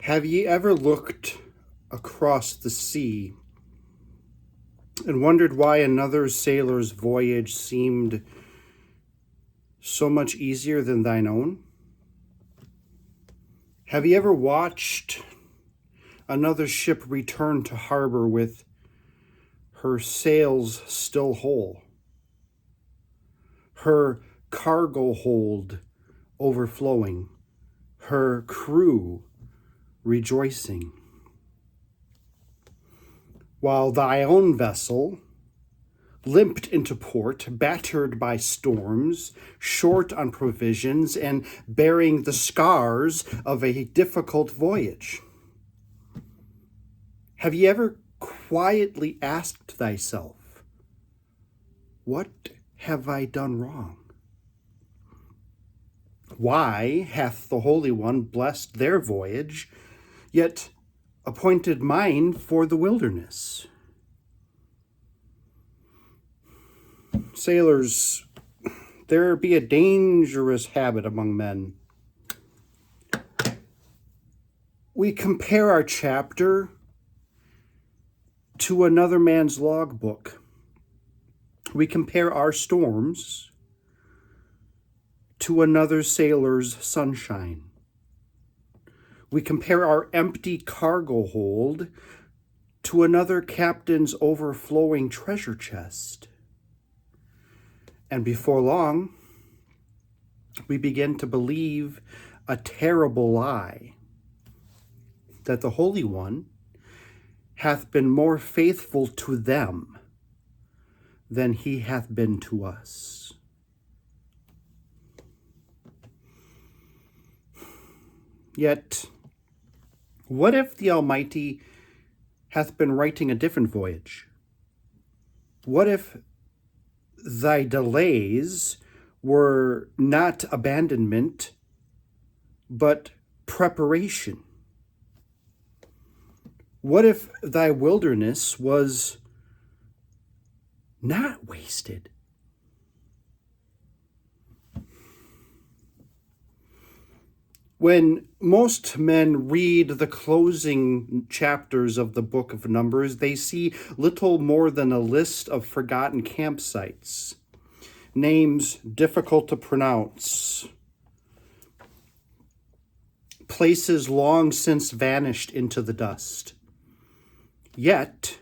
Have ye ever looked across the sea and wondered why another sailor's voyage seemed so much easier than thine own? Have you ever watched another ship return to harbor with her sails still whole, her cargo hold overflowing, her crew rejoicing, while thy own vessel limped into port, battered by storms, short on provisions, and bearing the scars of a difficult voyage? Have you ever quietly asked thyself, what have I done wrong? Why hath the Holy One blessed their voyage, yet appointed mine for the wilderness? Sailors, there be a dangerous habit among men. We compare our chapter to another man's logbook. We compare our storms to another sailor's sunshine. We compare our empty cargo hold to another captain's overflowing treasure chest. And before long, we begin to believe a terrible lie, that the Holy One hath been more faithful to them than he hath been to us. Yet, what if the Almighty hath been writing a different voyage? What if thy delays were not abandonment, but preparation? What if thy wilderness was not wasted? When most men read the closing chapters of the book of Numbers, they see little more than a list of forgotten campsites, names difficult to pronounce, places long since vanished into the dust. Yet,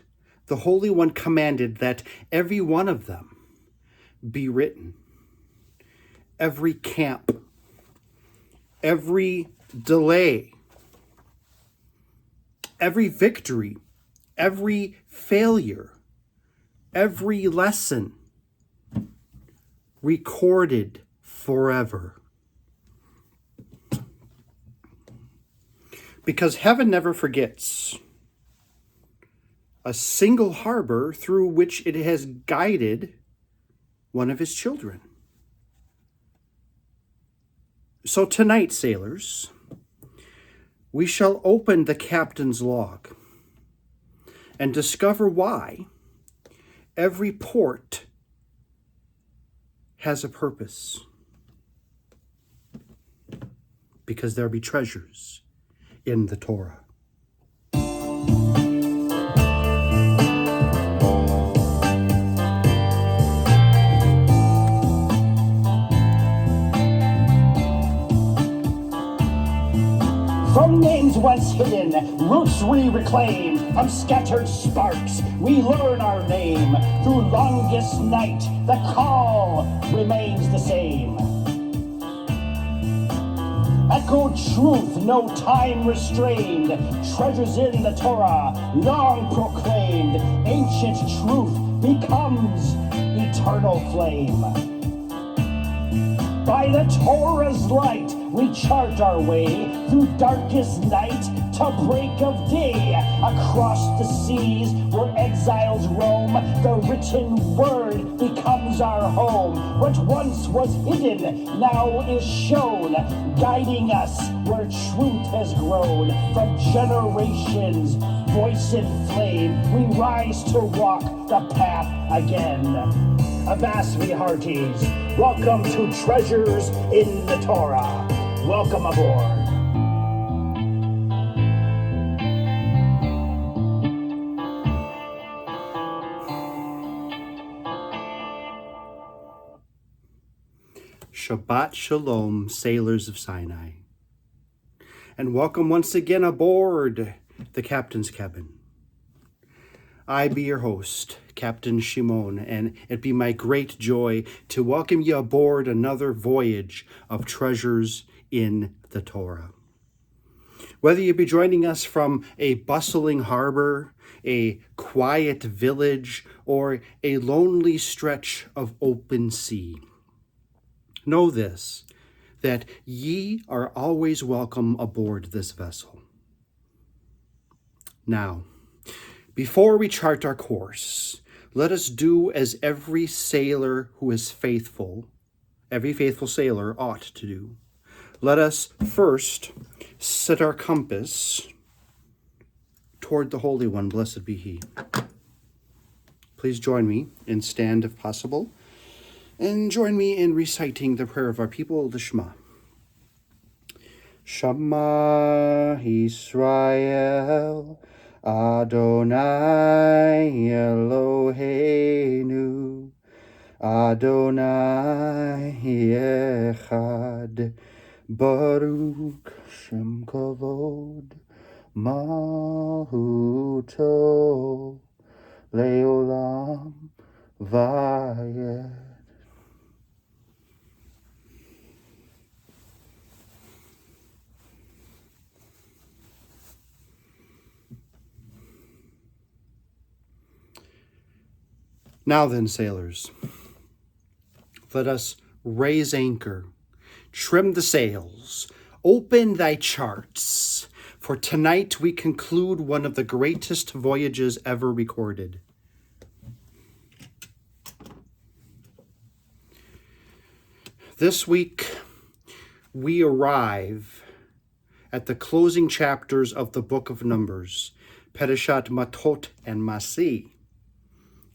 the Holy One commanded that every one of them be written. Every camp, every delay, every victory, every failure, every lesson recorded forever. Because heaven never forgets a single harbor through which it has guided one of his children. So tonight, sailors, we shall open the captain's log and discover why every port has a purpose. Because there be treasures in the Torah. From names once hidden, roots we reclaim. From scattered sparks, we learn our name. Through longest night, the call remains the same. Echoed truth, no time restrained. Treasures in the Torah, long proclaimed. Ancient truth becomes eternal flame. By the Torah's light, we chart our way through darkest night to break of day. Across the seas where exiles roam, the written word becomes our home. What once was hidden now is shown, guiding us where truth has grown. From generations, voice in flame, we rise to walk the path again. Avast, hearties, welcome to Treasures in the Torah. Welcome aboard. Shabbat Shalom, sailors of Sinai. And welcome once again aboard the captain's cabin. I be your host, Captain Shimon, and it be my great joy to welcome you aboard another voyage of treasures in the Torah. Whether you be joining us from a bustling harbor, a quiet village, or a lonely stretch of open sea, know this, that ye are always welcome aboard this vessel. Now, before we chart our course, let us do as every sailor who is faithful, every faithful sailor ought to do. Let us first set our compass toward the Holy One, blessed be He. Please join me in stand if possible, and join me in reciting the prayer of our people, the Shema. Shema Yisrael, Adonai Eloheinu, Adonai Echad, Baruch Shem Kavod, Malchuto, Leolam Vayed. Now then, sailors, let us raise anchor, trim the sails, open thy charts, for tonight we conclude one of the greatest voyages ever recorded. This week, we arrive at the closing chapters of the book of Numbers, Parashat Matot and Masei.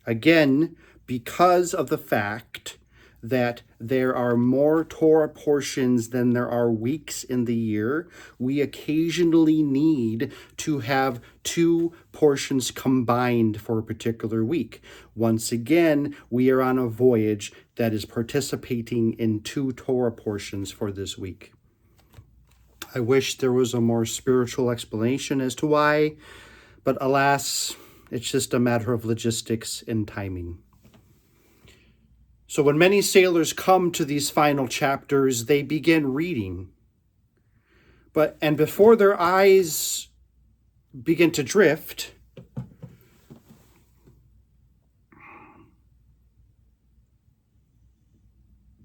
Again, because of the fact that there are more Torah portions than there are weeks in the year, we occasionally need to have two portions combined for a particular week. Once again, we are on a voyage that is participating in two Torah portions for this week. I wish there was a more spiritual explanation as to why, but alas, it's just a matter of logistics and timing. So when many sailors come to these final chapters, they begin reading. And before their eyes begin to drift,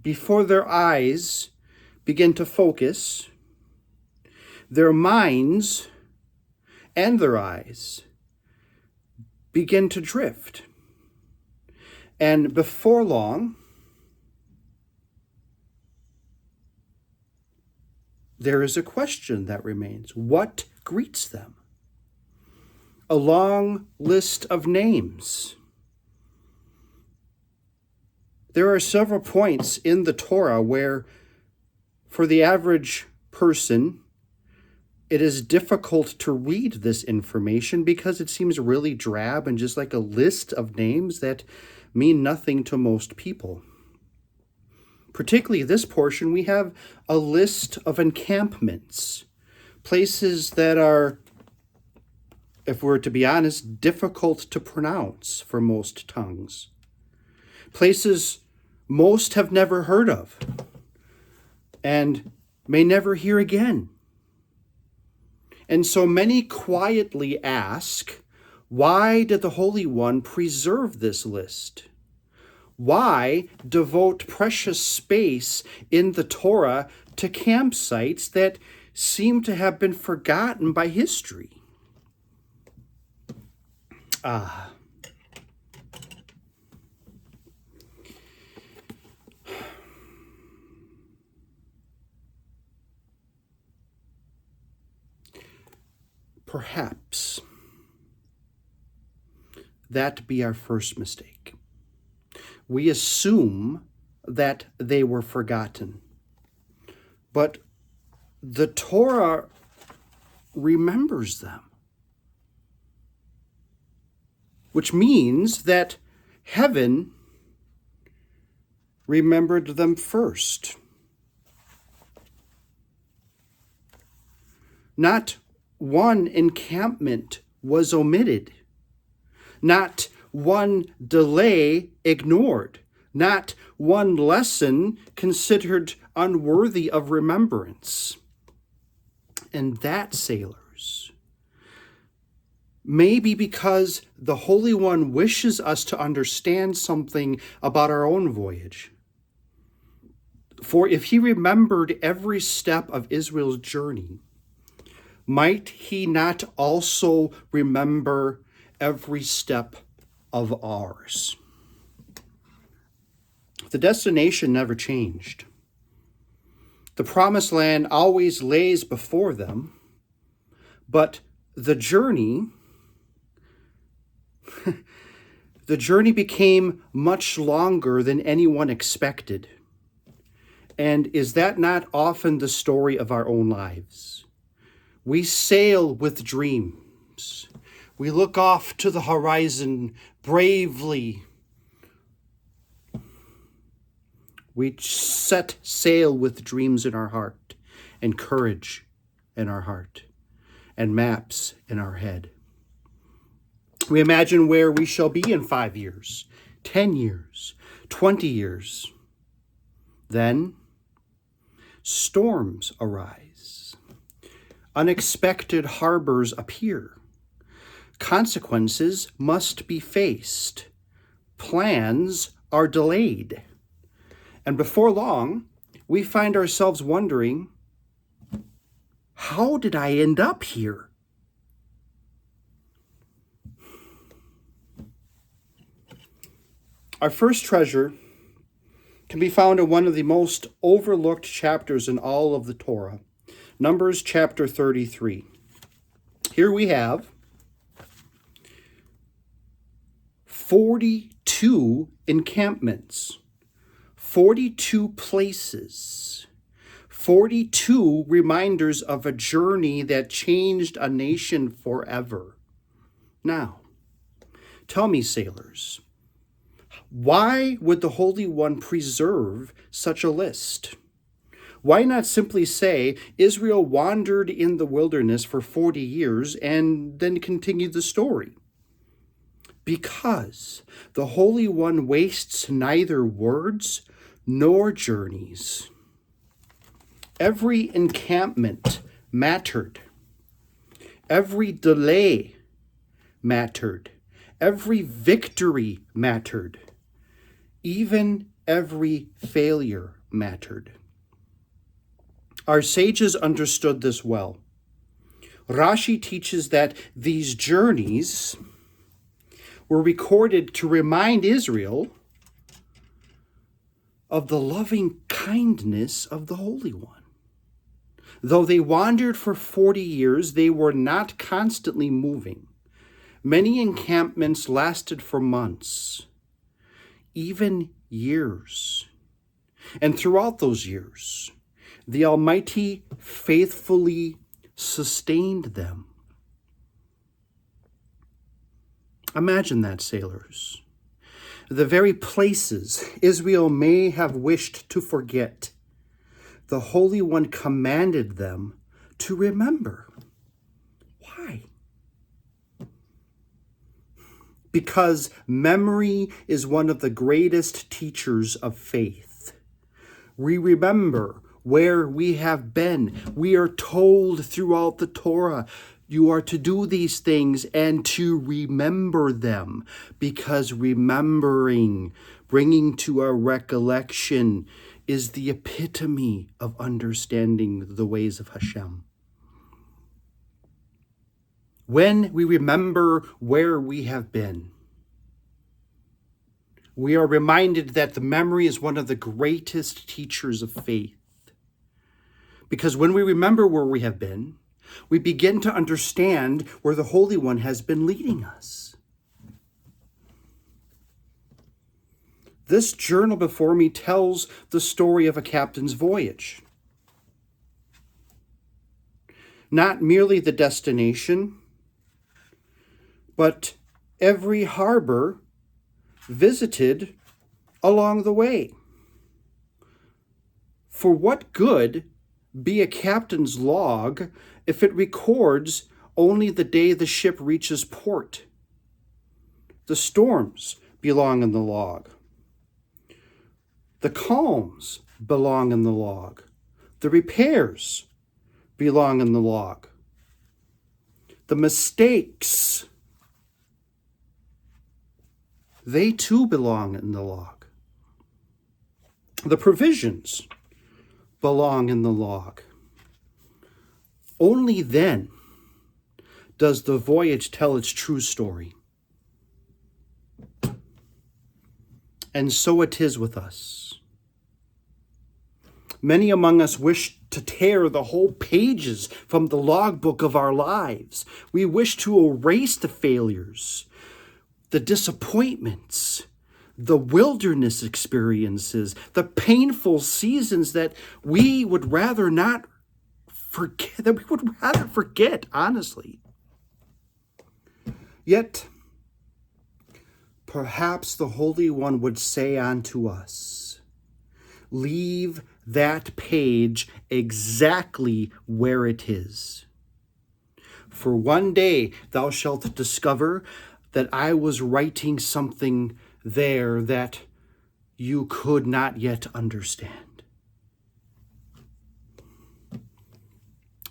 before their eyes begin to focus, their minds and their eyes begin to drift. And before long, there is a question that remains. What greets them? A long list of names. There are several points in the Torah where, for the average person, it is difficult to read this information because it seems really drab and just like a list of names that mean nothing to most people. Particularly this portion, we have a list of encampments, places that are, if we're to be honest, difficult to pronounce for most tongues. Places most have never heard of and may never hear again. And so many quietly ask, why did the Holy One preserve this list? Why devote precious space in the Torah to campsites that seem to have been forgotten by history? Perhaps that be our first mistake. We assume that they were forgotten. But the Torah remembers them, which means that heaven remembered them first. Not one encampment was omitted. Not one delay ignored. Not one lesson considered unworthy of remembrance. And that, sailors, may be because the Holy One wishes us to understand something about our own voyage. For if he remembered every step of Israel's journey, might he not also remember every step of ours? The destination never changed. The promised land always lays before them, but the journey became much longer than anyone expected. And is that not often the story of our own lives? We sail with dreams. We look off to the horizon bravely. We set sail with dreams in our heart, and courage in our heart, and maps in our head. We imagine where we shall be in 5 years, 10 years, 20 years. Then storms arise. Unexpected harbors appear. Consequences must be faced. Plans are delayed. And before long, we find ourselves wondering, how did I end up here? Our first treasure can be found in one of the most overlooked chapters in all of the Torah, Numbers chapter 33. Here we have 42 encampments, 42 places, 42 reminders of a journey that changed a nation forever. Now, tell me, sailors, why would the Holy One preserve such a list? Why not simply say Israel wandered in the wilderness for 40 years and then continue the story? Because the Holy One wastes neither words nor journeys. Every encampment mattered. Every delay mattered. Every victory mattered. Even every failure mattered. Our sages understood this well. Rashi teaches that these journeys were recorded to remind Israel of the loving kindness of the Holy One. Though they wandered for 40 years, they were not constantly moving. Many encampments lasted for months, even years. And throughout those years, the Almighty faithfully sustained them. Imagine that, sailors. The very places Israel may have wished to forget, the Holy One commanded them to remember. Why? Because memory is one of the greatest teachers of faith. We remember where we have been. We are told throughout the Torah, you are to do these things and to remember them, because remembering, bringing to our recollection, is the epitome of understanding the ways of HaShem. When we remember where we have been, we are reminded that the memory is one of the greatest teachers of faith. Because when we remember where we have been, we begin to understand where the Holy One has been leading us. This journal before me tells the story of a captain's voyage. Not merely the destination, but every harbor visited along the way. For what good be a captain's log if it records only the day the ship reaches port. The storms belong in the log. The calms belong in the log. The repairs belong in the log. The mistakes, they too belong in the log. The provisions belong in the log. Only then does the voyage tell its true story. And so it is with us. Many among us wish to tear the whole pages from the logbook of our lives. We wish to erase the failures, the disappointments, the wilderness experiences, the painful seasons that we would rather not forget, honestly. Yet, perhaps the Holy One would say unto us, leave that page exactly where it is. For one day thou shalt discover that I was writing something there that you could not yet understand.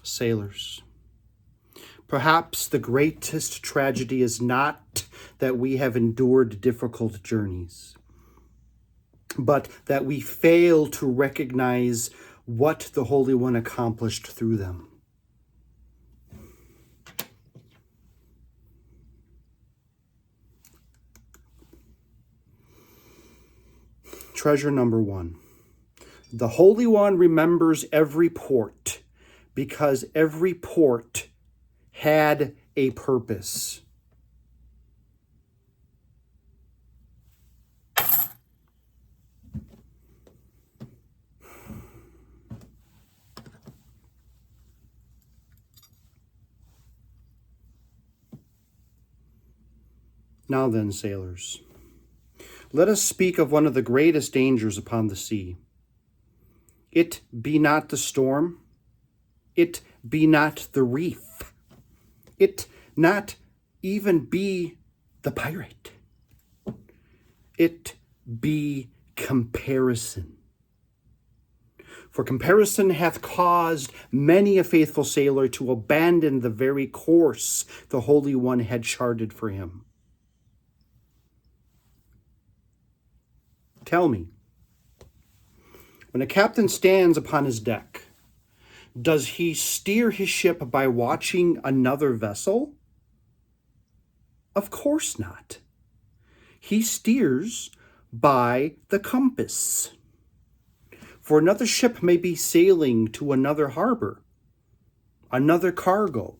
Sailors, perhaps the greatest tragedy is not that we have endured difficult journeys, but that we fail to recognize what the Holy One accomplished through them. Treasure number 1. The Holy One remembers every port because every port had a purpose. Now then, sailors, let us speak of one of the greatest dangers upon the sea. It be not the storm, it be not the reef, it not even be the pirate. It be comparison. For comparison hath caused many a faithful sailor to abandon the very course the Holy One had charted for him. Tell me, when a captain stands upon his deck, does he steer his ship by watching another vessel? Of course not. He steers by the compass. For another ship may be sailing to another harbor, another cargo,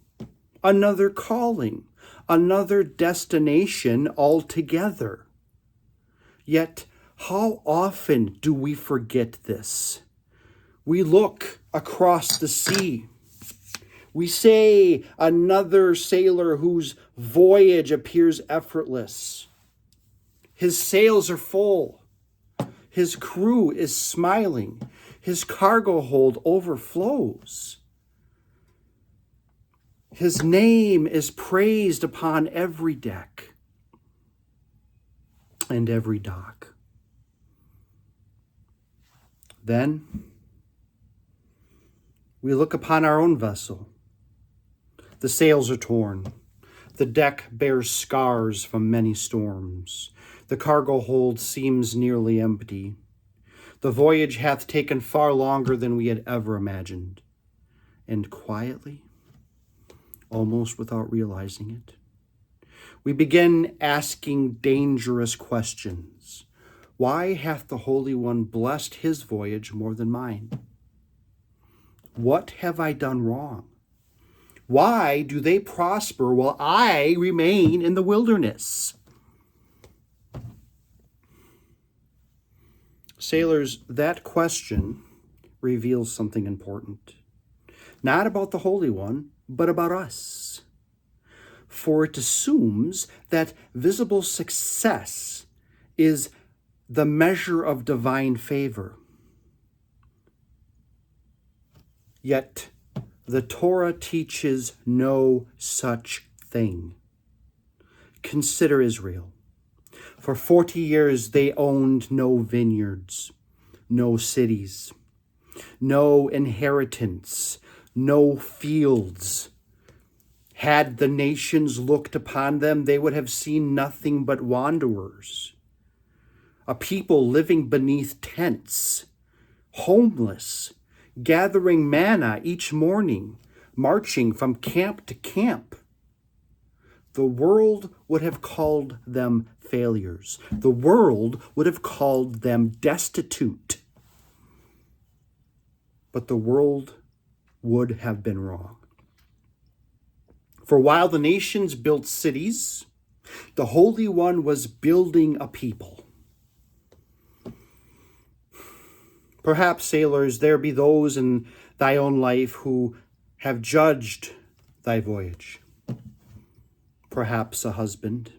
another calling, another destination altogether. Yet, how often do we forget this? We look across the sea. We say another sailor whose voyage appears effortless. His sails are full. His crew is smiling. His cargo hold overflows. His name is praised upon every deck and every dock. Then we look upon our own vessel. The sails are torn. The deck bears scars from many storms. The cargo hold seems nearly empty. The voyage hath taken far longer than we had ever imagined. And quietly, almost without realizing it, we begin asking dangerous questions. Why hath the Holy One blessed his voyage more than mine? What have I done wrong? Why do they prosper while I remain in the wilderness? Sailors, that question reveals something important. Not about the Holy One, but about us. For it assumes that visible success is the measure of divine favor. Yet the Torah teaches no such thing. Consider Israel. For 40 years they owned no vineyards, no cities, no inheritance, no fields. Had the nations looked upon them, they would have seen nothing but wanderers, a people living beneath tents, homeless, gathering manna each morning, marching from camp to camp. The world would have called them failures. The world would have called them destitute. But the world would have been wrong. For while the nations built cities, the Holy One was building a people. Perhaps, sailors, there be those in thy own life who have judged thy voyage. Perhaps a husband,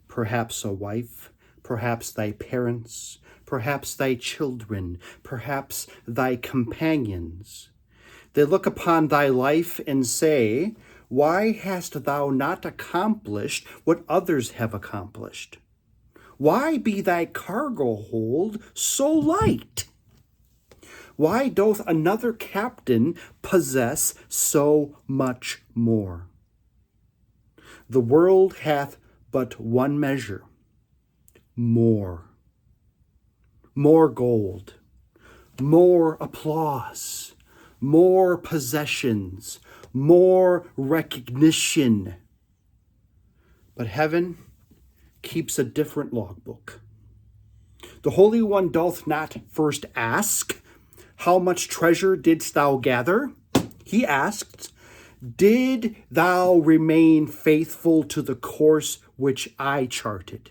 perhaps a wife, perhaps thy parents, perhaps thy children, perhaps thy companions. They look upon thy life and say, "Why hast thou not accomplished what others have accomplished? Why be thy cargo hold so light? Why doth another captain possess so much more?" The world hath but one measure: more. More gold, more applause, more possessions, more recognition. But heaven keeps a different logbook. The Holy One doth not first ask, "How much treasure didst thou gather?" He asks, "Did thou remain faithful to the course which I charted?"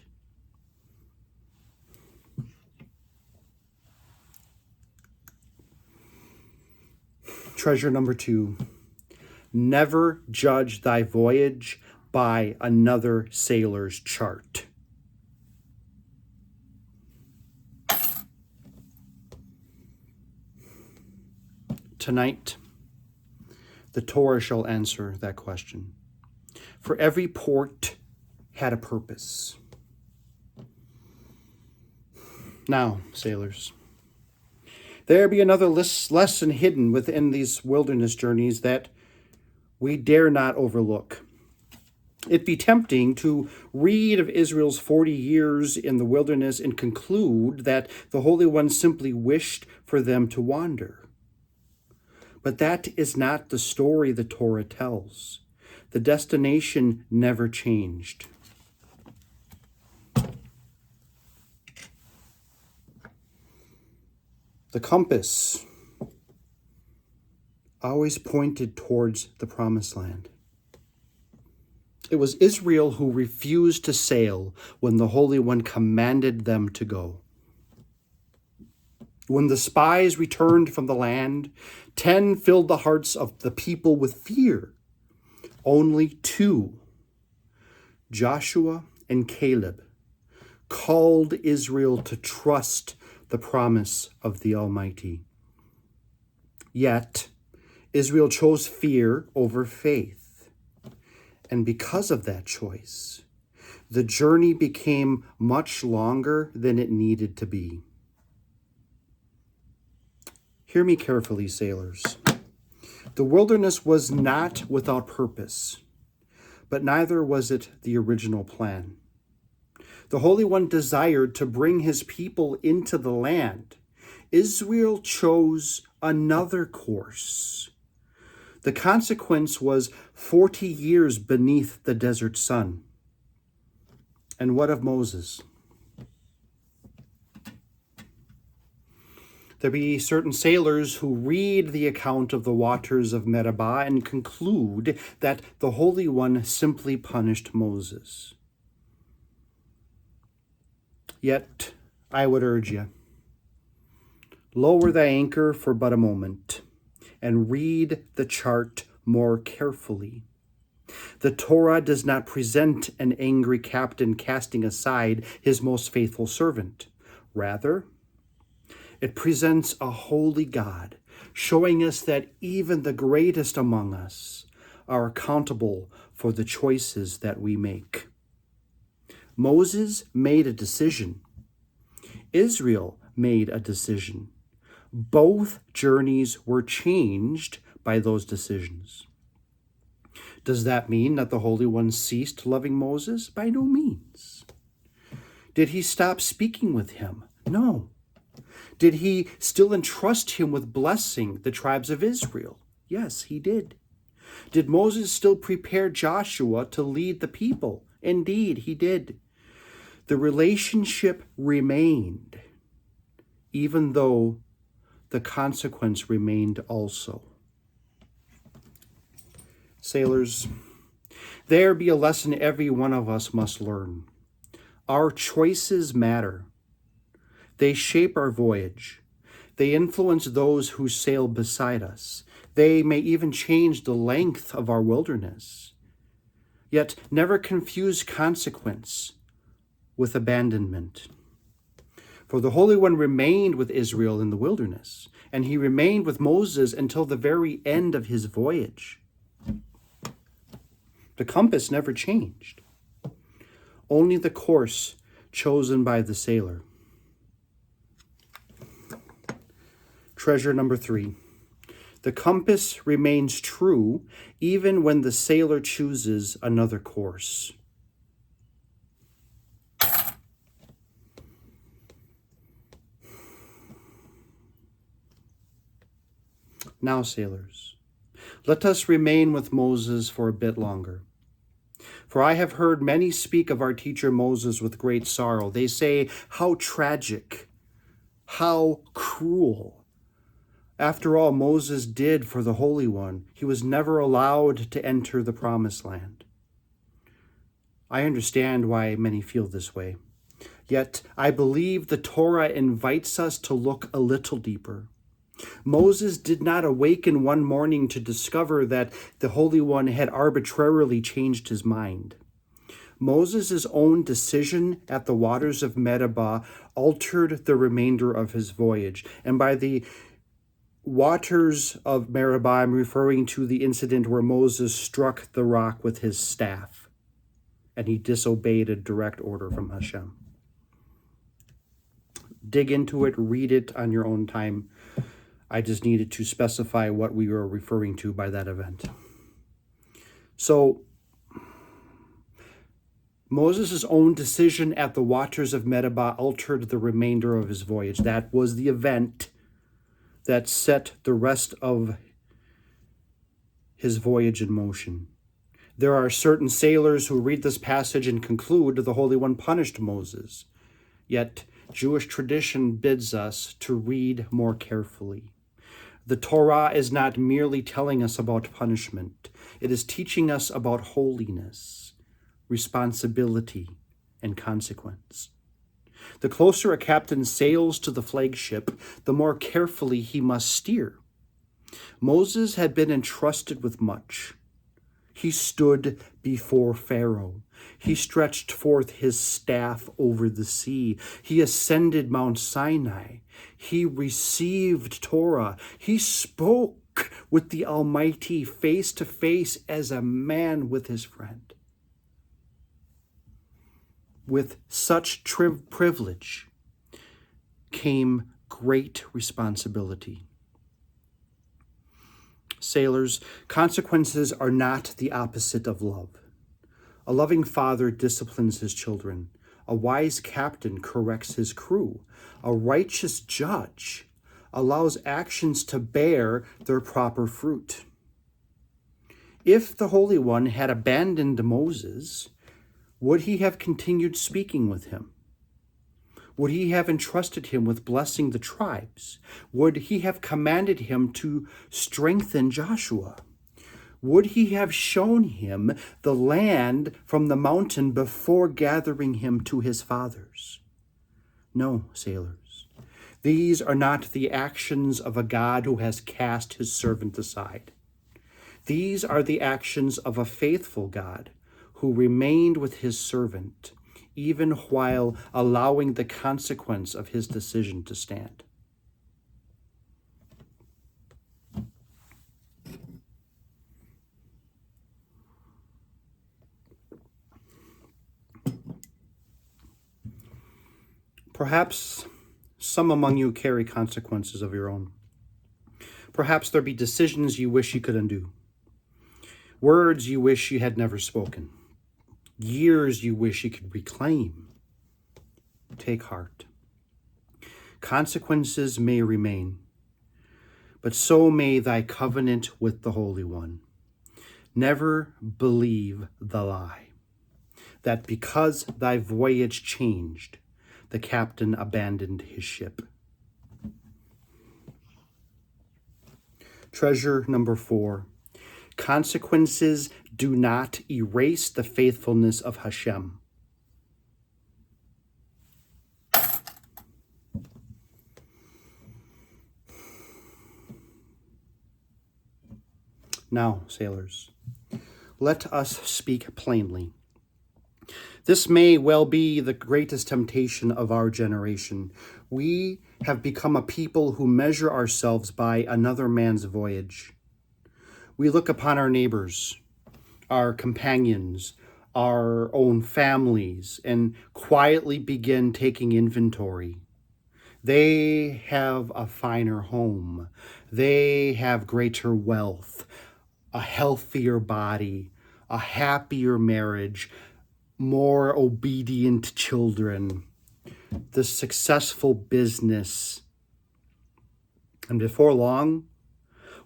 Treasure number 2. Never judge thy voyage by another sailor's chart. Tonight, the Torah shall answer that question. For every port had a purpose. Now, sailors, there be another lesson hidden within these wilderness journeys that we dare not overlook. It be tempting to read of Israel's 40 years in the wilderness and conclude that the Holy One simply wished for them to wander. But that is not the story the Torah tells. The destination never changed. The compass always pointed towards the promised land. It was Israel who refused to sail when the Holy One commanded them to go. When the spies returned from the land, 10 filled the hearts of the people with fear. Only 2, Joshua and Caleb, called Israel to trust the promise of the Almighty. Yet, Israel chose fear over faith. And because of that choice, the journey became much longer than it needed to be. Hear me carefully, sailors. The wilderness was not without purpose, but neither was it the original plan. The Holy One desired to bring his people into the land. Israel chose another course. The consequence was 40 years beneath the desert sun. And what of Moses? There be certain sailors who read the account of the waters of Meribah and conclude that the Holy One simply punished Moses. Yet, I would urge you, lower thy anchor for but a moment and read the chart more carefully. The Torah does not present an angry captain casting aside his most faithful servant. Rather, It presents a holy God, showing us that even the greatest among us are accountable for the choices that we make. Moses made a decision. Israel made a decision. Both journeys were changed by those decisions. Does that mean that the Holy One ceased loving Moses? By no means. Did he stop speaking with him? No. Did he still entrust him with blessing the tribes of Israel? Yes, he did. Did Moses still prepare Joshua to lead the people? Indeed, he did. The relationship remained, even though the consequence remained also. Sailors, there be a lesson every one of us must learn. Our choices matter. They shape our voyage. They influence those who sail beside us. They may even change the length of our wilderness. Yet never confuse consequence with abandonment. For the Holy One remained with Israel in the wilderness, and he remained with Moses until the very end of his voyage. The compass never changed, only the course chosen by the sailor. Treasure number 3. The compass remains true even when the sailor chooses another course. Now, sailors, let us remain with Moses for a bit longer. For I have heard many speak of our teacher Moses with great sorrow. They say, how tragic, how cruel. After all Moses did for the Holy One, he was never allowed to enter the Promised Land. I understand why many feel this way. Yet I believe the Torah invites us to look a little deeper. Moses did not awaken one morning to discover that the Holy One had arbitrarily changed his mind. Moses' own decision at the waters of Meribah altered the remainder of his voyage. And by the waters of Meribah, I'm referring to the incident where Moses struck the rock with his staff, and he disobeyed a direct order from HaShem. Dig into it, read it on your own time. I just needed to specify what we were referring to by that event. So, Moses' own decision at the waters of Meribah altered the remainder of his voyage. That was the event that set the rest of his voyage in motion. There are certain sailors who read this passage and conclude the Holy One punished Moses. Yet, Jewish tradition bids us to read more carefully. The Torah is not merely telling us about punishment. It is teaching us about holiness, responsibility, and consequence. The closer a captain sails to the flagship, the more carefully he must steer. Moses had been entrusted with much. He stood before Pharaoh. He stretched forth his staff over the sea. He ascended Mount Sinai. He received Torah. He spoke with the Almighty face to face as a man with his friend. With such privilege came great responsibility. Sailors, consequences are not the opposite of love. A loving father disciplines his children. A wise captain corrects his crew. A righteous judge allows actions to bear their proper fruit. If the Holy One had abandoned Moses, would he have continued speaking with him? Would he have entrusted him with blessing the tribes? Would he have commanded him to strengthen Joshua? Would he have shown him the land from the mountain before gathering him to his fathers? No, sailors. These are not the actions of a God who has cast his servant aside. These are the actions of a faithful God who remained with his servant, even while allowing the consequence of his decision to stand. Perhaps some among you carry consequences of your own. Perhaps there be decisions you wish you could undo, words you wish you had never spoken, years you wish you could reclaim. Take heart. Consequences may remain, but so may thy covenant with the Holy One. Never believe the lie that because thy voyage changed, the captain abandoned his ship. Treasure number 4. Consequences do not erase the faithfulness of HaShem. Now, sailors, let us speak plainly. This may well be the greatest temptation of our generation. We have become a people who measure ourselves by another man's voyage. We look upon our neighbors, our companions, our own families, and quietly begin taking inventory. They have a finer home. They have greater wealth, a healthier body, a happier marriage, more obedient children, the successful business. And before long,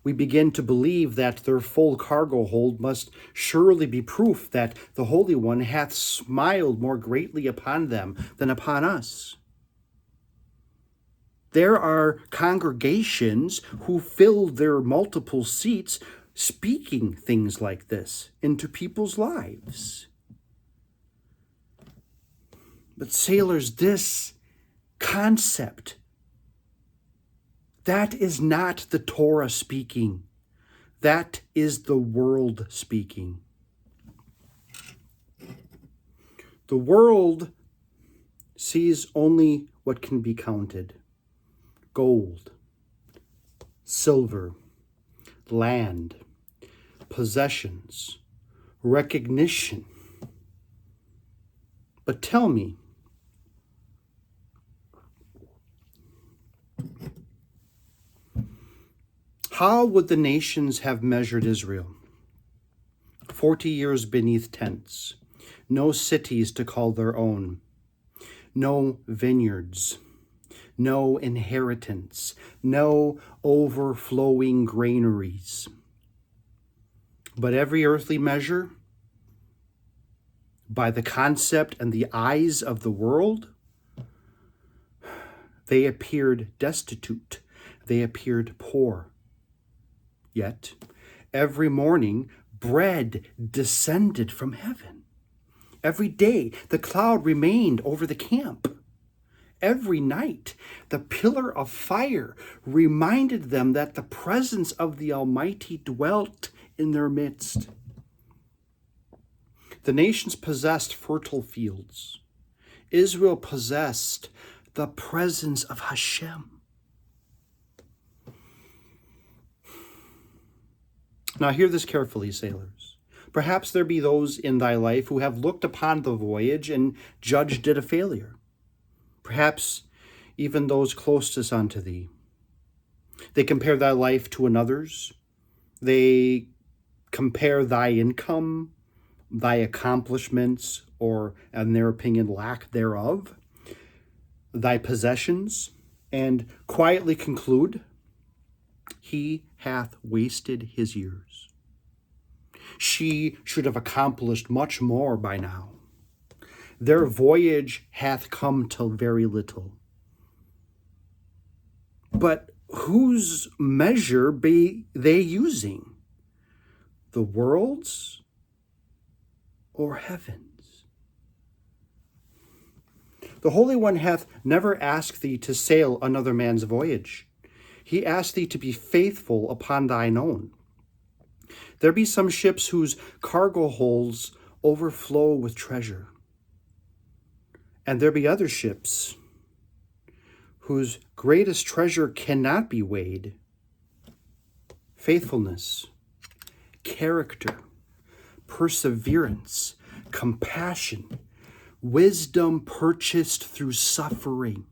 we begin to believe that their full cargo hold must surely be proof that the Holy One hath smiled more greatly upon them than upon us. There are congregations who fill their multiple seats speaking things like this into people's lives. But sailors, this concept, that is not the Torah speaking. That is the world speaking. The world sees only what can be counted. Gold, silver, land, possessions, recognition. But tell me, how would the nations have measured Israel? 40 years beneath tents, no cities to call their own, no vineyards, no inheritance, no overflowing granaries. But every earthly measure, by the concept and the eyes of the world, they appeared destitute. They appeared poor. Yet, every morning, bread descended from heaven. Every day, the cloud remained over the camp. Every night, the pillar of fire reminded them that the presence of the Almighty dwelt in their midst. The nations possessed fertile fields. Israel possessed the presence of HaShem. Now hear this carefully, sailors. Perhaps there be those in thy life who have looked upon the voyage and judged it a failure. Perhaps even those closest unto thee. They compare thy life to another's. They compare thy income, thy accomplishments, or, in their opinion, lack thereof, thy possessions, and quietly conclude, he hath wasted his years. She should have accomplished much more by now. Their voyage hath come to very little. But whose measure be they using? The world's or heaven's? The Holy One hath never asked thee to sail another man's voyage. He asked thee to be faithful upon thine own. There be some ships whose cargo holds overflow with treasure. And there be other ships whose greatest treasure cannot be weighed. Faithfulness, character, perseverance, compassion, wisdom purchased through suffering,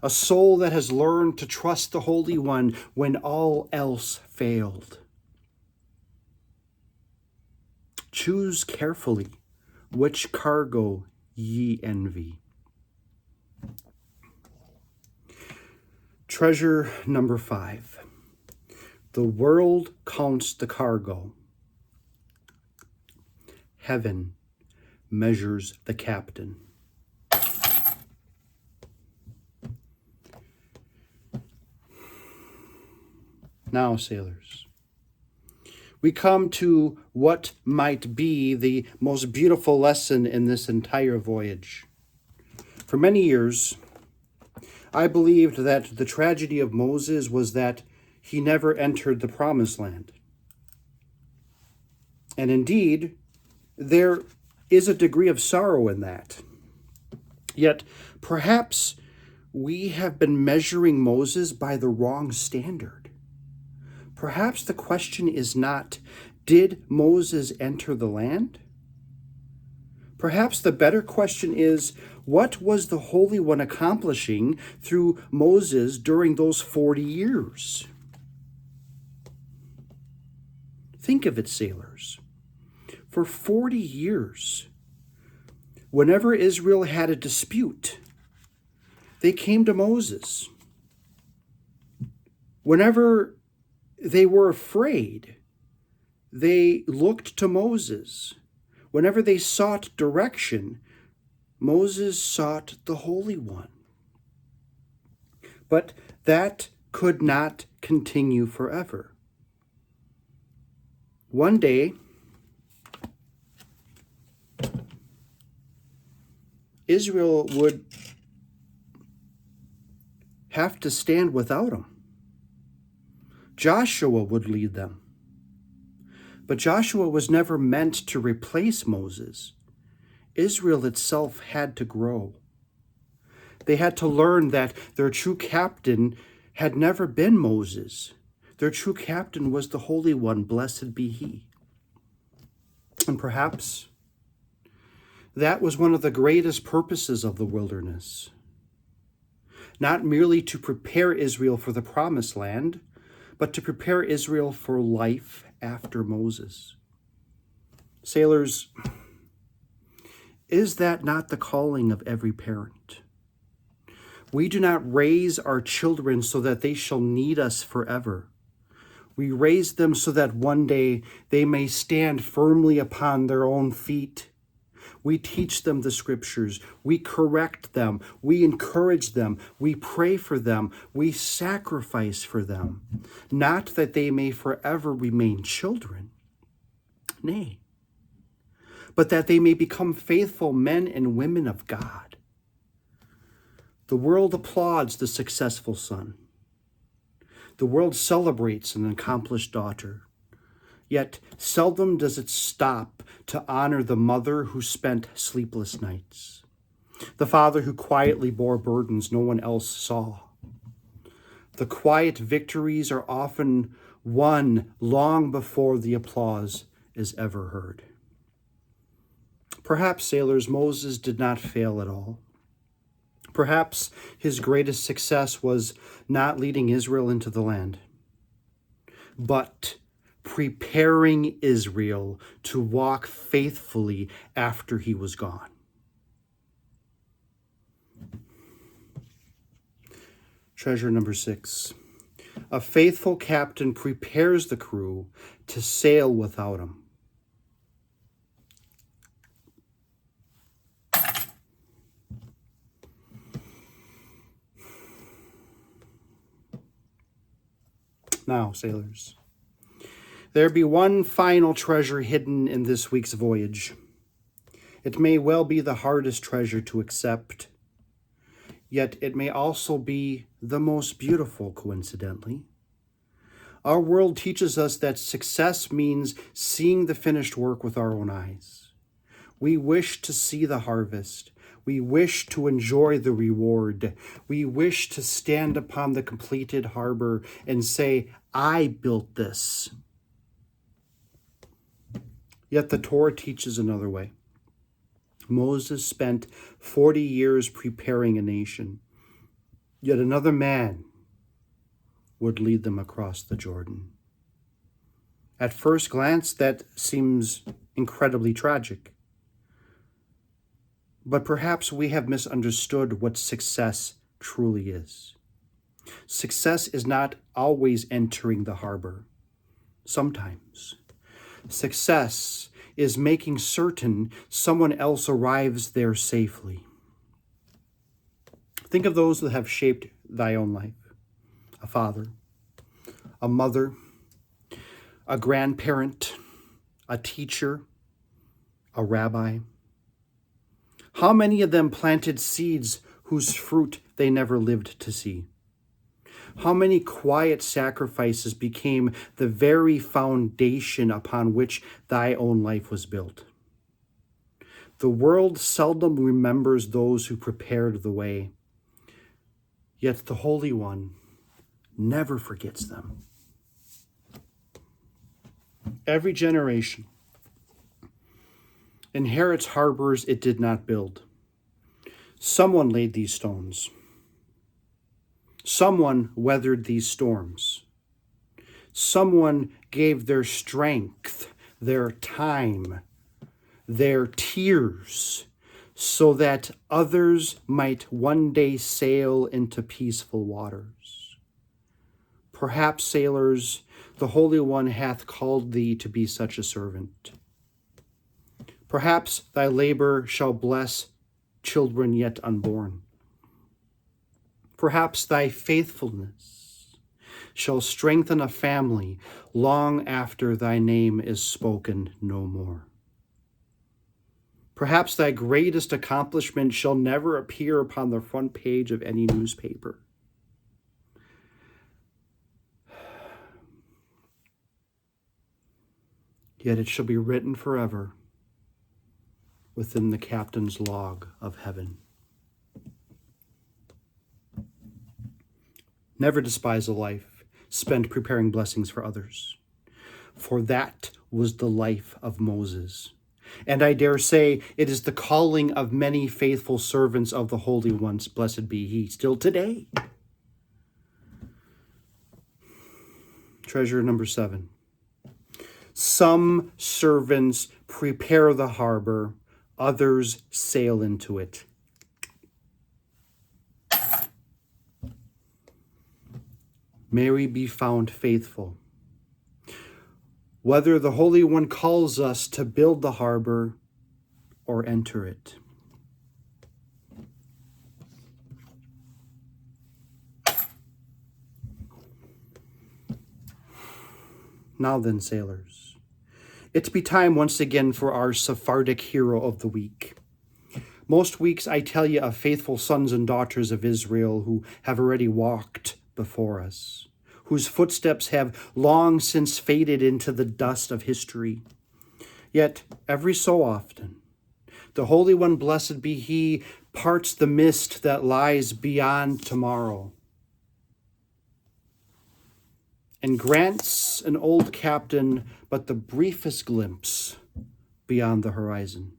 a soul that has learned to trust the Holy One when all else failed. Choose carefully which cargo ye envy. Treasure number 5. The world counts the cargo. Heaven measures the captain. Now, sailors, we come to what might be the most beautiful lesson in this entire voyage. For many years, I believed that the tragedy of Moses was that he never entered the promised land. And indeed, there is a degree of sorrow in that. Yet, perhaps we have been measuring Moses by the wrong standard. Perhaps the question is not, did Moses enter the land? Perhaps the better question is, what was the Holy One accomplishing through Moses during those 40 years? Think of it, sailors. For 40 years, whenever Israel had a dispute, they came to Moses. Whenever they were afraid, they looked to Moses. Whenever they sought direction, Moses sought the Holy One. But that could not continue forever. One day, Israel would have to stand without him. Joshua would lead them. But Joshua was never meant to replace Moses. Israel itself had to grow. They had to learn that their true captain had never been Moses. Their true captain was the Holy One, blessed be he. And perhaps that was one of the greatest purposes of the wilderness. Not merely to prepare Israel for the promised land, but to prepare Israel for life after Moses. Sailors, is that not the calling of every parent? We do not raise our children so that they shall need us forever. We raise them so that one day they may stand firmly upon their own feet. We teach them the scriptures. We correct them. We encourage them. We pray for them. We sacrifice for them. Not that they may forever remain children. Nay, but that they may become faithful men and women of God. The world applauds the successful son. The world celebrates an accomplished daughter. Yet seldom does it stop to honor the mother who spent sleepless nights, the father who quietly bore burdens no one else saw. The quiet victories are often won long before the applause is ever heard. Perhaps, sailors, Moses did not fail at all. Perhaps his greatest success was not leading Israel into the land, but preparing Israel to walk faithfully after he was gone. Treasure number 6. A faithful captain prepares the crew to sail without him. Now, sailors, there be one final treasure hidden in this week's voyage. It may well be the hardest treasure to accept, yet it may also be the most beautiful, coincidentally. Our world teaches us that success means seeing the finished work with our own eyes. We wish to see the harvest. We wish to enjoy the reward. We wish to stand upon the completed harbor and say, I built this. Yet the Torah teaches another way. Moses spent 40 years preparing a nation, yet another man would lead them across the Jordan. At first glance, that seems incredibly tragic. But perhaps we have misunderstood what success truly is. Success is not always entering the harbor. Sometimes. Success is making certain someone else arrives there safely. Think of those that have shaped thy own life. A father, a mother, a grandparent, a teacher, a rabbi. How many of them planted seeds whose fruit they never lived to see? How many quiet sacrifices became the very foundation upon which thy own life was built? The world seldom remembers those who prepared the way, yet the Holy One never forgets them. Every generation inherits harbors it did not build. Someone laid these stones. Someone weathered these storms. Someone gave their strength, their time, their tears, so that others might one day sail into peaceful waters. Perhaps, sailors, the Holy One hath called thee to be such a servant. Perhaps thy labor shall bless children yet unborn. Perhaps thy faithfulness shall strengthen a family long after thy name is spoken no more. Perhaps thy greatest accomplishment shall never appear upon the front page of any newspaper. Yet it shall be written forever within the captain's log of heaven. Never despise a life spent preparing blessings for others, for that was the life of Moses. And I dare say it is the calling of many faithful servants of the Holy Ones, blessed be he, still today. Treasure number 7. Some servants prepare the harbor, others sail into it. May we be found faithful. Whether the Holy One calls us to build the harbor or enter it. Now then, sailors, it be time once again for our Sephardic hero of the week. Most weeks I tell you of faithful sons and daughters of Israel who have already walked before us, whose footsteps have long since faded into the dust of history. Yet every so often, the Holy One, blessed be he, parts the mist that lies beyond tomorrow and grants an old captain but the briefest glimpse beyond the horizon.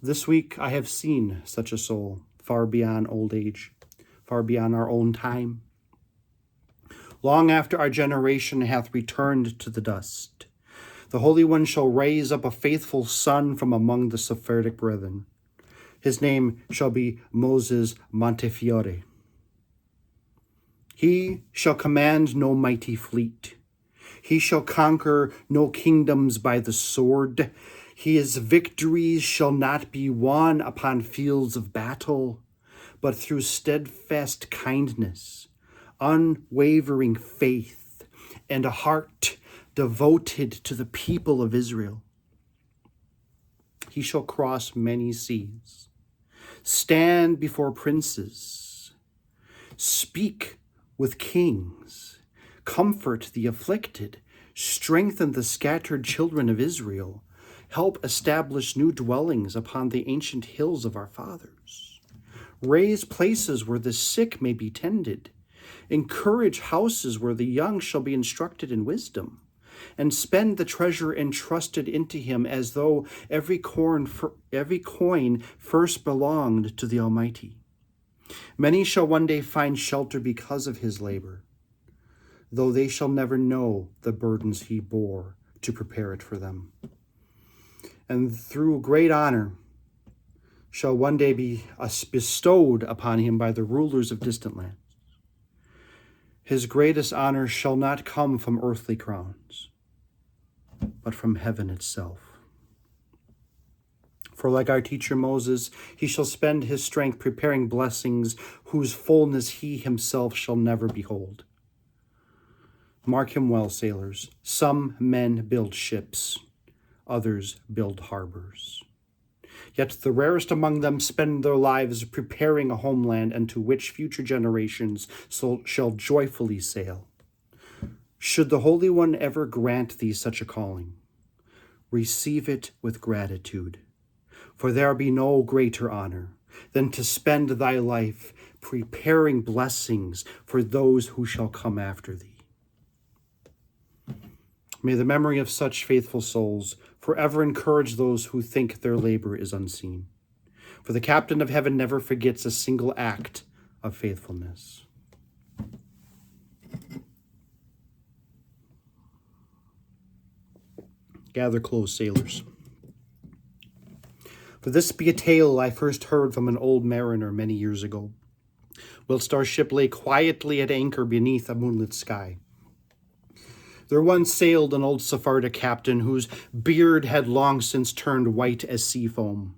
This week I have seen such a soul far beyond old age, far beyond our own time. Long after our generation hath returned to the dust, the Holy One shall raise up a faithful son from among the Sephardic brethren. His name shall be Moses Montefiore. He shall command no mighty fleet. He shall conquer no kingdoms by the sword. His victories shall not be won upon fields of battle, but through steadfast kindness, unwavering faith, and a heart devoted to the people of Israel. He shall cross many seas, stand before princes, speak with kings, comfort the afflicted, strengthen the scattered children of Israel, help establish new dwellings upon the ancient hills of our fathers, raise places where the sick may be tended, encourage houses where the young shall be instructed in wisdom, and spend the treasure entrusted into him as though every coin first belonged to the Almighty. Many shall one day find shelter because of his labor, though they shall never know the burdens he bore to prepare it for them. And through great honor shall one day be bestowed upon him by the rulers of distant lands. His greatest honor shall not come from earthly crowns, but from heaven itself. For like our teacher Moses, he shall spend his strength preparing blessings whose fullness he himself shall never behold. Mark him well, sailors. Some men build ships, others build harbors. Yet the rarest among them spend their lives preparing a homeland unto which future generations shall joyfully sail. Should the Holy One ever grant thee such a calling, receive it with gratitude, for there be no greater honor than to spend thy life preparing blessings for those who shall come after thee. May the memory of such faithful souls forever encourage those who think their labor is unseen. For the Captain of Heaven never forgets a single act of faithfulness. Gather close, sailors. For this be a tale I first heard from an old mariner many years ago, whilst our ship lay quietly at anchor beneath a moonlit sky. There once sailed an old Sephardic captain whose beard had long since turned white as sea foam.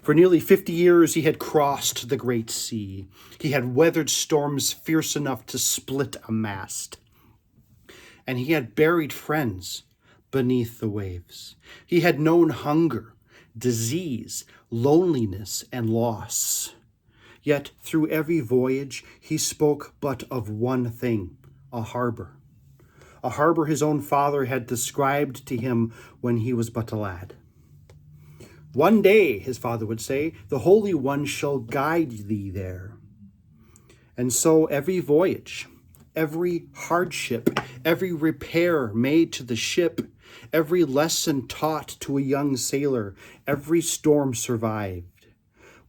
For nearly 50 years he had crossed the great sea. He had weathered storms fierce enough to split a mast. And he had buried friends beneath the waves. He had known hunger, disease, loneliness, and loss. Yet through every voyage he spoke but of one thing, a harbor. A harbor his own father had described to him when he was but a lad. One day, his father would say, the Holy One shall guide thee there. And so every voyage, every hardship, every repair made to the ship, every lesson taught to a young sailor, every storm survived,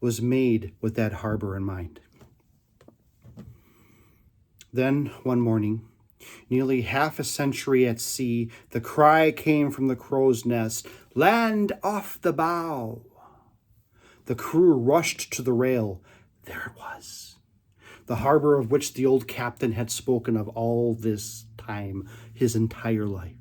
was made with that harbor in mind. Then, one morning, nearly half a century at sea, the cry came from the crow's nest, "Land off the bow!" The crew rushed to the rail. There it was, the harbor of which the old captain had spoken of all this time, his entire life.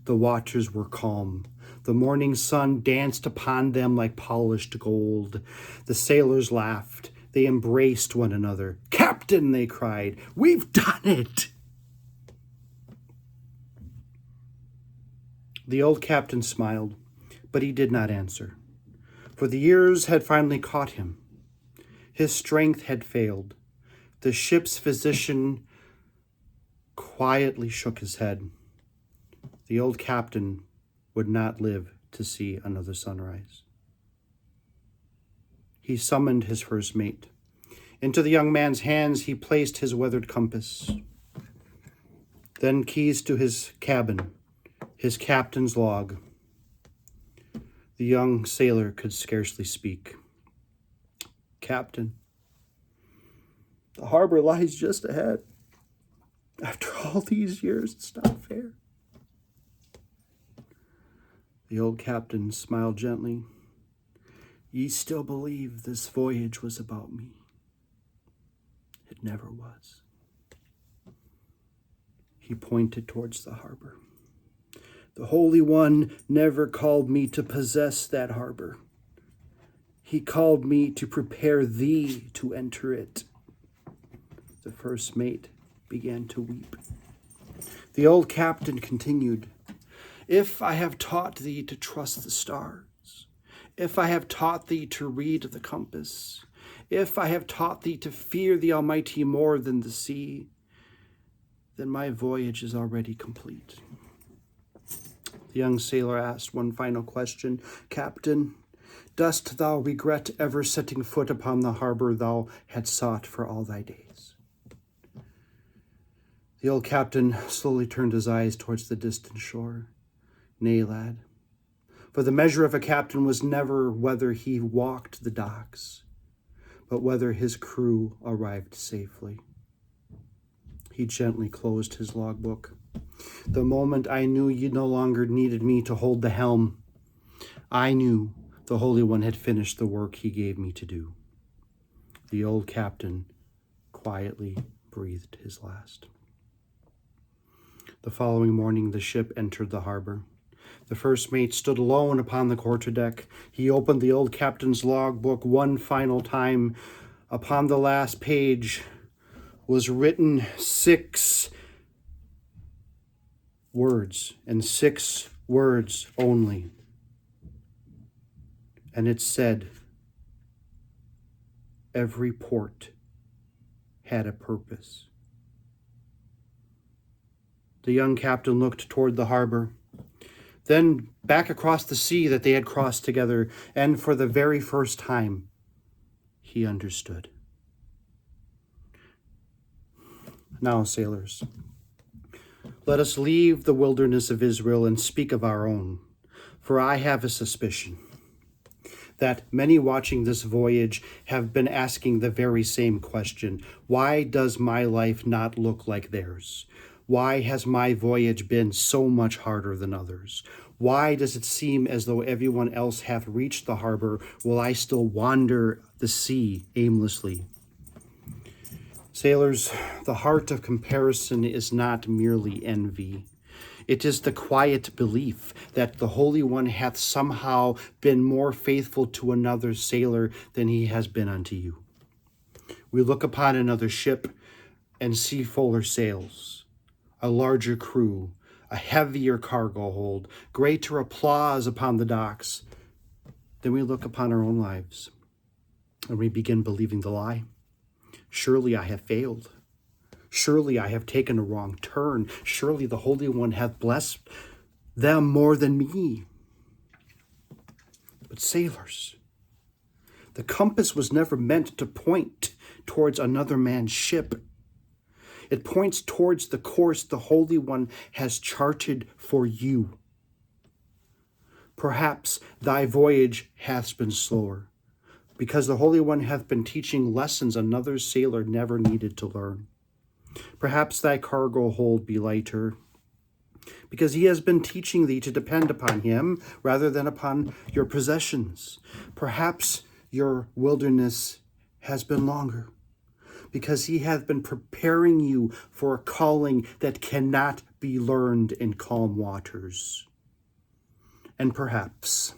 The waters were calm. The morning sun danced upon them like polished gold. The sailors laughed. They embraced one another. "Captain," they cried, "we've done it!" The old captain smiled, but he did not answer, for the years had finally caught him. His strength had failed. The ship's physician quietly shook his head. The old captain would not live to see another sunrise. He summoned his first mate. Into the young man's hands he placed his weathered compass, then keys to his cabin, his captain's log. The young sailor could scarcely speak. "Captain, the harbor lies just ahead. After all these years, it's not fair." The old captain smiled gently. "Ye still believe this voyage was about me? It never was." He pointed towards the harbor. "The Holy One never called me to possess that harbor. He called me to prepare thee to enter it." The first mate began to weep. The old captain continued, "If I have taught thee to trust the stars, if I have taught thee to read the compass, if I have taught thee to fear the Almighty more than the sea, then my voyage is already complete." The young sailor asked one final question. "Captain, dost thou regret ever setting foot upon the harbor thou hadst sought for all thy days?" The old captain slowly turned his eyes towards the distant shore. Nay, lad, for the measure of a captain was never whether he walked the docks, but whether his crew arrived safely. He gently closed his logbook. The moment I knew you no longer needed me to hold the helm, I knew the Holy One had finished the work he gave me to do. The old captain quietly breathed his last. The following morning, the ship entered the harbor. The first mate stood alone upon the quarterdeck. He opened the old captain's logbook one final time. Upon the last page was written 6 words, and 6 words only. And it said, every port had a purpose. The young captain looked toward the harbor, then back across the sea that they had crossed together, and for the very first time, he understood. Now, sailors, let us leave the wilderness of Israel and speak of our own, for I have a suspicion that many watching this voyage have been asking the very same question. Why does my life not look like theirs? Why has my voyage been so much harder than others? Why does it seem as though everyone else hath reached the harbor while I still wander the sea aimlessly? Sailors, the heart of comparison is not merely envy. It is the quiet belief that the Holy One hath somehow been more faithful to another sailor than he has been unto you. We look upon another ship and see fuller sails, a larger crew, a heavier cargo hold, greater applause upon the docks. Then we look upon our own lives and we begin believing the lie. Surely I have failed. Surely I have taken a wrong turn. Surely the Holy One hath blessed them more than me. But sailors, the compass was never meant to point towards another man's ship. It points towards the course the Holy One has charted for you. Perhaps thy voyage hath been slower, because the Holy One hath been teaching lessons another sailor never needed to learn. Perhaps thy cargo hold be lighter, because he has been teaching thee to depend upon him rather than upon your possessions. Perhaps your wilderness has been longer, because he hath been preparing you for a calling that cannot be learned in calm waters. And perhaps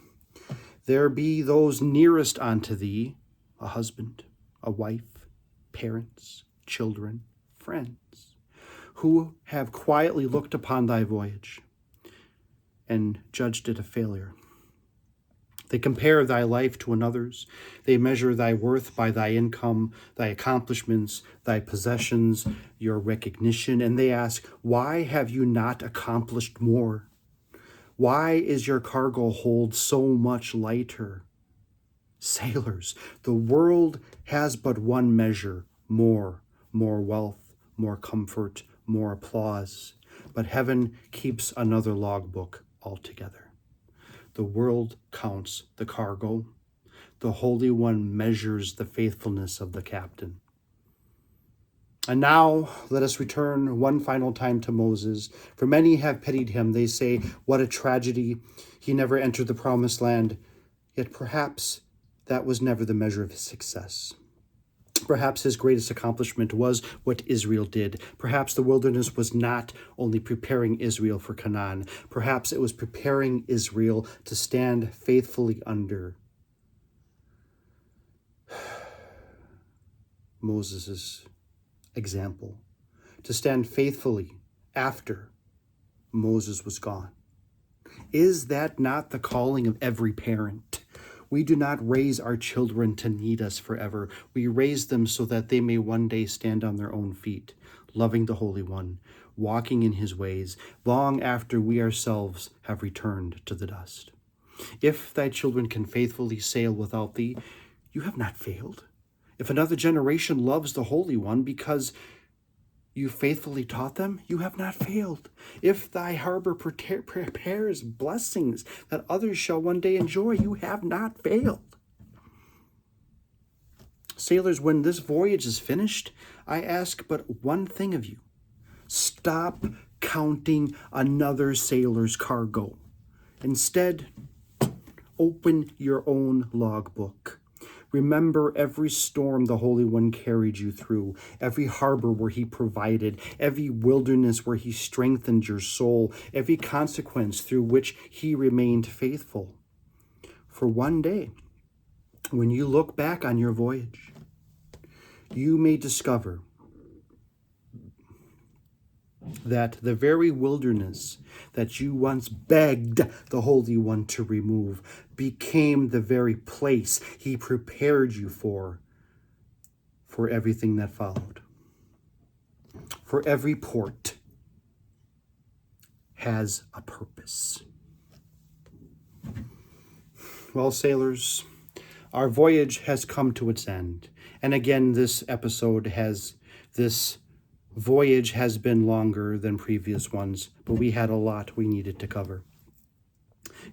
there be those nearest unto thee, a husband, a wife, parents, children, friends, who have quietly looked upon thy voyage and judged it a failure. They compare thy life to another's. They measure thy worth by thy income, thy accomplishments, thy possessions, your recognition, and they ask, why have you not accomplished more? Why is your cargo hold so much lighter? Sailors, the world has but one measure, more wealth, more comfort, more applause. But heaven keeps another logbook altogether. The world counts the cargo. The Holy One measures the faithfulness of the captain. And now let us return one final time to Moses. For many have pitied him. They say, what a tragedy. He never entered the promised land. Yet perhaps that was never the measure of his success. Perhaps his greatest accomplishment was what Israel did. Perhaps the wilderness was not only preparing Israel for Canaan. Perhaps it was preparing Israel to stand faithfully under Moses' example, to stand faithfully after Moses was gone. Is that not the calling of every parent? We do not raise our children to need us forever. We raise them so that they may one day stand on their own feet, loving the Holy One, walking in his ways, long after we ourselves have returned to the dust. If thy children can faithfully sail without thee, you have not failed. If another generation loves the Holy One because you faithfully taught them, you have not failed. If thy harbor prepares blessings that others shall one day enjoy, you have not failed. Sailors, when this voyage is finished, I ask but one thing of you. Stop counting another sailor's cargo. Instead, open your own logbook. Remember every storm the Holy One carried you through, every harbor where he provided, every wilderness where he strengthened your soul, every consequence through which he remained faithful. For one day, when you look back on your voyage, you may discover that the very wilderness that you once begged the Holy One to remove became the very place he prepared you for everything that followed. For every port has a purpose. Well, sailors, our voyage has come to its end. And again, this voyage has been longer than previous ones, but we had a lot we needed to cover.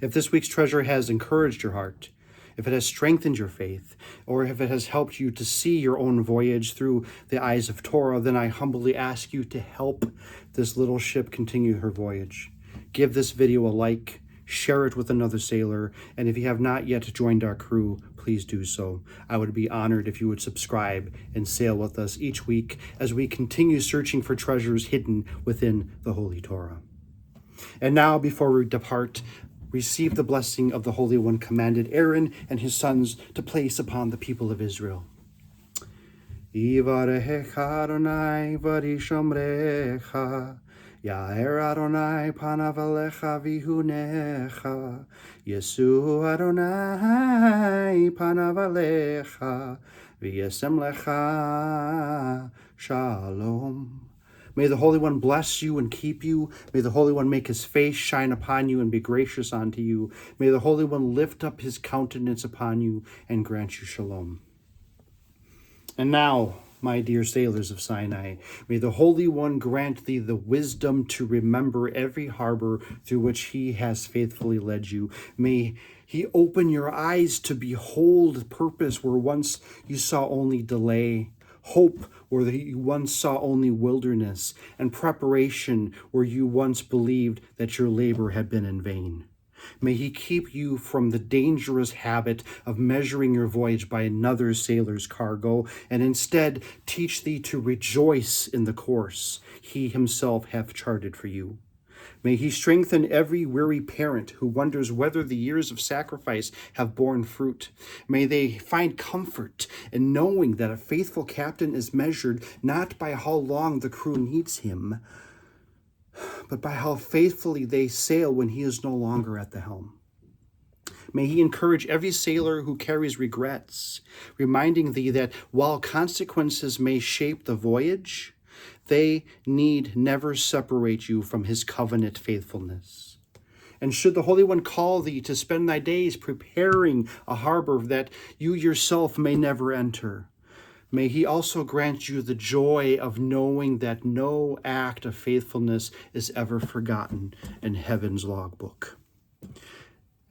If this week's treasure has encouraged your heart, if it has strengthened your faith, or if it has helped you to see your own voyage through the eyes of Torah, then I humbly ask you to help this little ship continue her voyage. Give this video a like, share it with another sailor, and if you have not yet joined our crew, please do so. I would be honored if you would subscribe and sail with us each week as we continue searching for treasures hidden within the Holy Torah. And now, before we depart, receive the blessing of the Holy One commanded Aaron and his sons to place upon the people of Israel. Yivarechecha Adonai v'yishomrecha, Ya'er Adonai panav alecha v'yihunecha, Yesu Adonai panav alecha v'yasem lecha shalom. May the Holy One bless you and keep you. May the Holy One make his face shine upon you and be gracious unto you. May the Holy One lift up his countenance upon you and grant you shalom. And now, my dear sailors of Sinai, may the Holy One grant thee the wisdom to remember every harbor through which he has faithfully led you. May he open your eyes to behold purpose where once you saw only delay, hope where you once saw only wilderness, and preparation where you once believed that your labor had been in vain. May he keep you from the dangerous habit of measuring your voyage by another sailor's cargo, and instead teach thee to rejoice in the course he himself hath charted for you. May he strengthen every weary parent who wonders whether the years of sacrifice have borne fruit. May they find comfort in knowing that a faithful captain is measured not by how long the crew needs him, but by how faithfully they sail when he is no longer at the helm. May he encourage every sailor who carries regrets, reminding thee that while consequences may shape the voyage, they need never separate you from his covenant faithfulness. And should the Holy One call thee to spend thy days preparing a harbor that you yourself may never enter, may he also grant you the joy of knowing that no act of faithfulness is ever forgotten in heaven's logbook.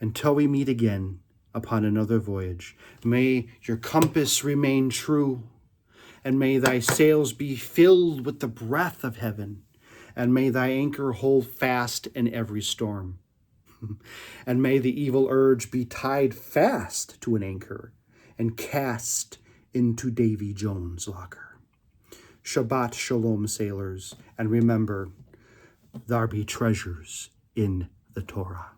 Until we meet again upon another voyage, may your compass remain true, and may thy sails be filled with the breath of heaven, and may thy anchor hold fast in every storm. And may the evil urge be tied fast to an anchor and cast into Davy Jones' locker. Shabbat shalom, sailors, and remember, there be treasures in the Torah.